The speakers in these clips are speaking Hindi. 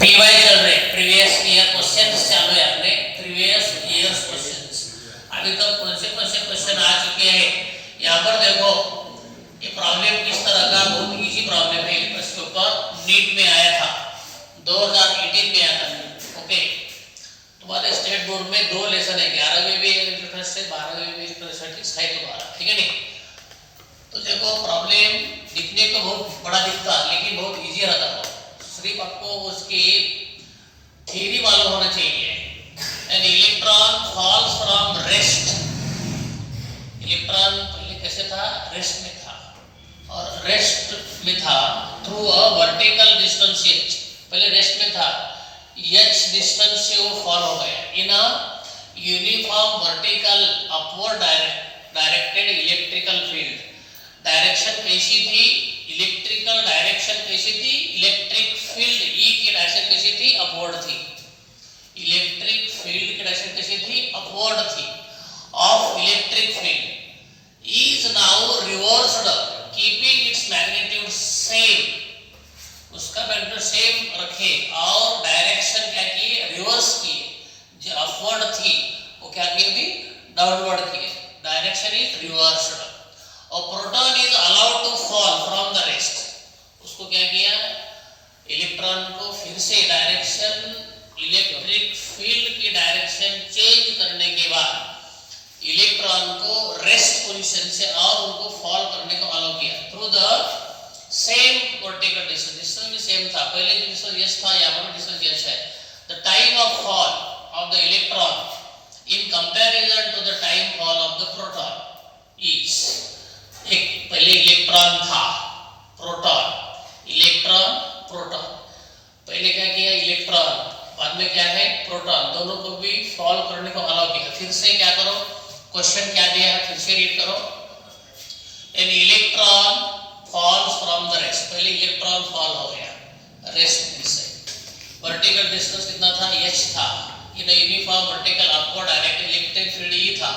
पीवाई चल रहे, प्रीवियस ईयर क्वेश्चंस चालू है अपने प्रीवियस ईयर्स क्वेश्चंस। अभी तक कौन से क्वेश्चन आ चुके हैं यहाँ पर देखो। ये प्रॉब्लम किस तरह का, बहुत इजी प्रॉब्लम है। इसके ऊपर नीट में आया था, 2018 में आया था। ओके, तुम्हारे स्टेट बोर्ड में 2 लेसन है, 11वीं भी इंटरेस्ट है, 12वीं भी इंटरेस्ट है तुम्हारा, ठीक है नहीं। तो देखो प्रॉब्लम दिखने को बहुत बड़ा दिखता लेकिन बहुत इजी रहता है। सिर्फ आपको उसकी थ्योरी मालूम होना चाहिए। An electron falls from rest. Electron पहले कैसे था, रेस्ट में था, और रेस्ट में था through a vertical distance h। पहले रेस्ट में था, h डिस्टेंस से वो फॉल हो गया in a uniform vertical upward directed electrical field. Direction कैसी थी, इलेक्ट्रिकल डायरेक्शन कैसी थी, इलेक्ट्रिक फील्ड ई की डायरेक्शन कैसी थी, अपवर्ड थी। इलेक्ट्रिक फील्ड की डायरेक्शन कैसी थी, अपवर्ड थी। Of electric field is now reversed keeping its magnitude same. उसका मैग्नीट्यूड सेम रखे और डायरेक्शन क्या किए, रिवर्स किए। जो अपवर्ड थी वो क्या किए, भी डाउनवर्ड किए। Direction is reversed. और proton is allowed to fall from the rest. उसको क्या किया, इलेक्ट्रॉन को फिर से डायरेक्शन, इलेक्ट्रिक फील्ड की डायरेक्शन चेंज करने के बाद इलेक्ट्रॉन को रेस्ट पोजीशन से और उनको फॉल करने को अलाउ किया through the same vertical distance. Distance भी सेम था, पहले जो डिस्टेंस s था यहाँ पर डिस्टेंस s है। The time of fall of the electron in comparison to the time fall of the proton is, एक पहले इलेक्ट्रॉन था, प्रोटॉन, इलेक्ट्रॉन, प्रोटॉन। पहले क्या किया, इलेक्ट्रॉन, बाद में क्या है, प्रोटॉन। दोनों को भी फॉल करने को अलाउ किया। फिर से क्या करो, क्वेश्चन क्या दिया है फिर से रीड करो। An electron falls from the rest. पहले इलेक्ट्रॉन फॉल हो गया रेस्ट में से। वर्टिकल डिस्टेंस कितना था, h था। In uniform vertical upward directed electric field E था।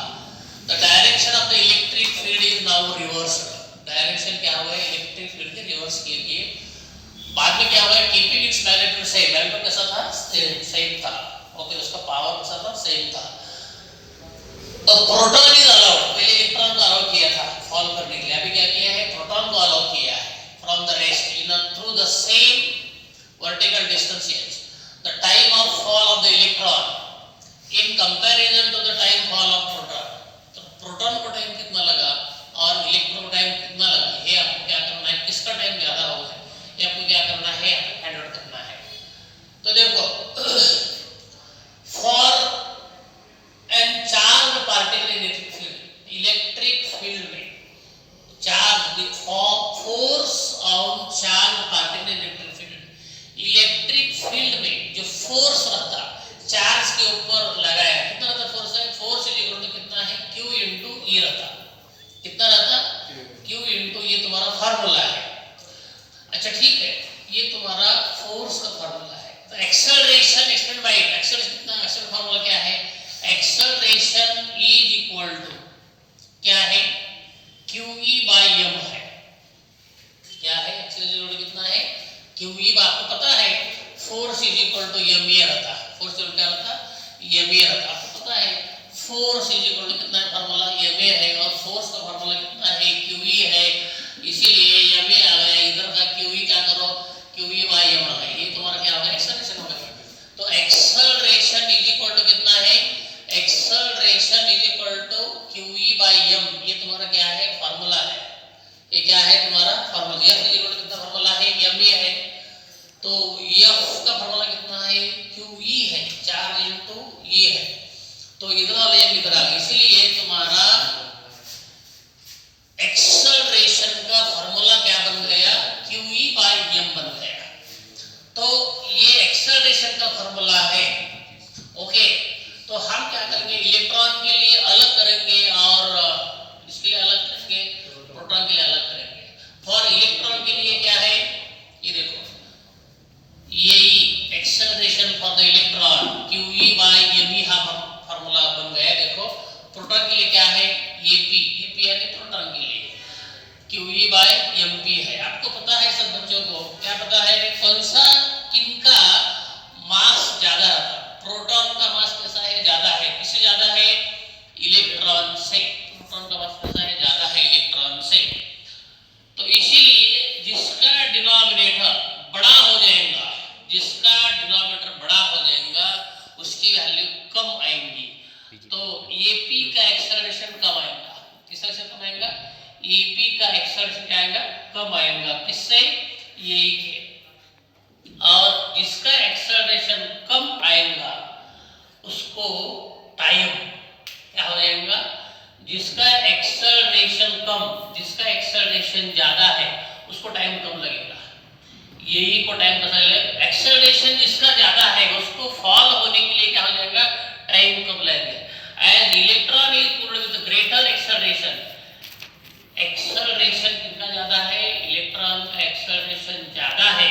The direction of the electric field is now reversed. Direction क्या हुआ है, इलेक्ट्रिक फील्ड के रिवर्स किए गए। बाद में क्या हुआ है, keeping its magnitude same. Magnitude कैसा था, सेम था। ओके, उसका पावर कैसा था, सेम था। अब प्रोटॉन इज अलाउड। पहले इलेक्ट्रॉन को अलाउ किया था फॉल करने के लिए, अभी क्या किया है, प्रोटॉन को अलाउ किया है from the rest in through the same vertical distance h। The time of fall of the electron in comparison to the time fall of proton. Proton को टाइम कितना लगा और इलेक्ट्रॉन को टाइम कितना लगा, ये आपको क्या करना है, किसका टाइम ज्यादा होगा ये आपको क्या करना है, फाइंड आउट करना है। तो देखो, for an charge particle in electric field में, charge force on charge particle in electric field, electric field में जो फोर्स रहता चार्ज के ऊपर लगाया, कितना रहता फोर्स है, फोर्स इज इक्वल टू कितना है, Q इंटू E रहता। कितना रहता, Q इंटू, ये तुम्हारा फार्मूला है। अच्छा ठीक है, ये तुम्हारा फोर्स का फार्मूला है। तो एक्सेलरेशन एक्सप्लेन बाय एक्सेलरेशन कितना, एक्सेलरेशन फार्मूला क्या है, एक्सेलरेशन इज इक्वल टू क्या है, QE बाय m है। क्या है, एक्सेलरेशन कितना है, QE। आपको पता है force is equal to ma रहता। फोर्स क्या रहता, ma रहता। आपको पता है फोर्स इज इक्वल टू कितना है, फार्मूला ma है, और फोर्स का फार्मूला कितना है, QE है। इसीलिए ma आ गया, इधर का QE क्या करो, QE बाय m आ गया। ये तुम्हारा क्या होगा, एक्सेलरेशन होगा। तो एक्सेलरेशन इज इक्वल टू कितना है, acceleration is equal to QE by m। ये तुम्हारा क्या है, फार्मूला है। ये क्या है तुम्हारा formula, f is equal to कितना फार्मूला है, ma है। तो f का फार्मूला कितना है, QE है, चार्ज इनटू E है। तो इधर वाले इधर आ गए, इसीलिए तुम्हारा एक्सेलरेशन का फार्मूला क्या बन गया, QE बाय m बन गया। तो ये एक्सेलरेशन का फार्मूला है। ओके, तो हम क्या करेंगे, इलेक्ट्रॉन के लिए अलग करेंगे और इसके लिए अलग करेंगे, प्रोटॉन के लिए अलग करेंगे। फॉर इलेक्ट्रॉन के लिए क्या है, ये देखो, ये acceleration for the electron QE by m हा फार्मूला बन गया। देखो प्रोटॉन के लिए क्या है, AP यानी प्रोटॉन के लिए QE बाय MP है। आपको पता है सब बच्चों को, क्या पता है कौन सा किनका जिसका एक्सेलरेशन कम आएगा उसको टाइम क्या हो जाएगा, जिसका एक्सेलरेशन ज्यादा है उसको टाइम कम लगेगा। यही को टाइम कैसा लगेगा, एक्सेलरेशन जिसका ज्यादा है उसको फॉल होने के लिए क्या हो जाएगा, टाइम कम लगेगा। As electron is pulled with greater acceleration, acceleration कितना ज्यादा है, इलेक्ट्रॉन का एक्सेलरेशन ज्यादा है,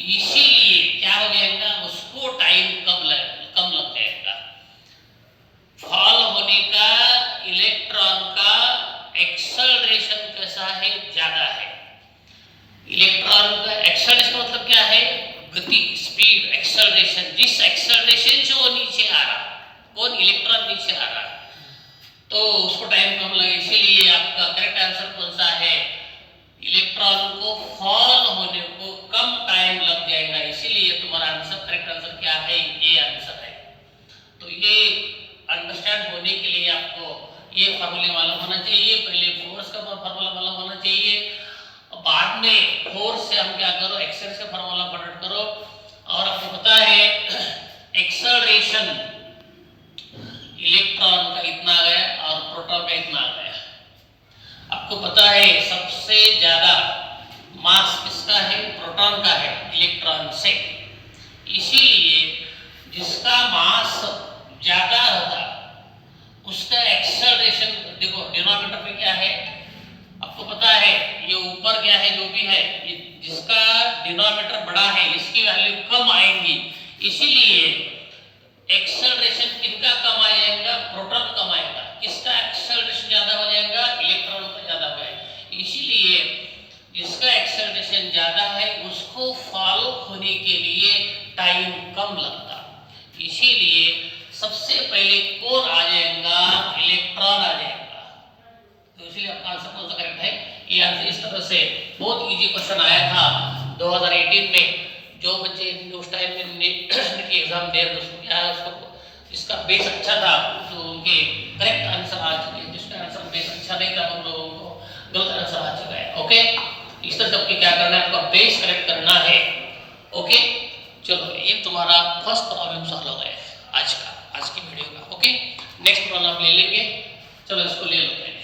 इसीलिए क्या हो जाएगा, उसको टाइम कम लग जाएगा। फॉल होने का इलेक्ट्रॉन का एक्सेलरेशन कैसा है, ज्यादा है। इलेक्ट्रॉन का एक्सेलरेशन मतलब क्या है, गति, स्पीड, एक्सेलरेशन। जिस एक्सेलरेशन से वो नीचे आ रहा, कौन, इलेक्ट्रॉन नीचे आ रहा, तो उसको टाइम कम लगे। इसीलिए आपका करेक्ट आंसर कौन सा है, इलेक्ट्रॉन को फॉल होने को कम टाइम लग जाएगा, इसीलिए तुम्हारा आंसर, करेक्ट आंसर क्या है, ये आंसर है। तो ये अंडरस्टैंड होने के लिए आपको ये फार्मूले मालूम होना चाहिए। पहले फोर्स का फार्मूला मालूम होना चाहिए, बाद में फोर्स से हम क्या करो, एक्सेलरेशन का फार्मूला फटाफट करो। और आपको पता है एक्सेलरेशन इलेक्ट्रॉन का इतना आ गया और प्रोटॉन का इतना आ गया। आपको पता है सबसे ज्यादा मास किसका है, प्रोटॉन का है इलेक्ट्रॉन से। इसीलिए जिसका मास ज्यादा होता उसका एक्सेलरेशन, देखो डिनोमिनेटर पे क्या है आपको पता है, ये ऊपर क्या है, जो भी है, ये जिसका डिनोमिनेटर बड़ा है इसकी वैल्यू कम आएंगी, इसीलिए एक्सेलरेशन किसका कम आ जाएगा, प्रोटॉन कम आएगा। किसका एक्सेलरेशन ज्यादा हो जाएगा, इलेक्ट्रॉन का ज्यादा हो जाएगा। इसीलिए जिसका एक्सेलरेशन ज्यादा है उसको फॉलो होने के लिए टाइम कम लगता, इसीलिए सबसे पहले कौन आ जाएगा, इलेक्ट्रॉन आ जाएगा। तो इसलिए आपका आंसर कौन सा करेक्ट है, ये आंसर। इस तरह से बहुत इजी क्वेश्चन आया था 2018 में। जो बच्चे उस टाइम में नीट की एग्जाम दे रहे उसको क्या है, उसको जिसका बेस अच्छा था तो उनके करेक्ट आंसर आ चुके हैं, जिसका आंसर बेस अच्छा नहीं था उन लोगों को गलत आंसर आ चुका है। ओके, इस तरह से क्या करना है, आपका बेस करेक्ट करना है। ओके, चलो ये तुम्हारा फर्स्ट प्रॉब्लम सॉल्व हो गया आज की वीडियो का। ओके, नेक्स्ट प्रॉब्लम ले लेंगे, चलो इसको ले लेते हैं।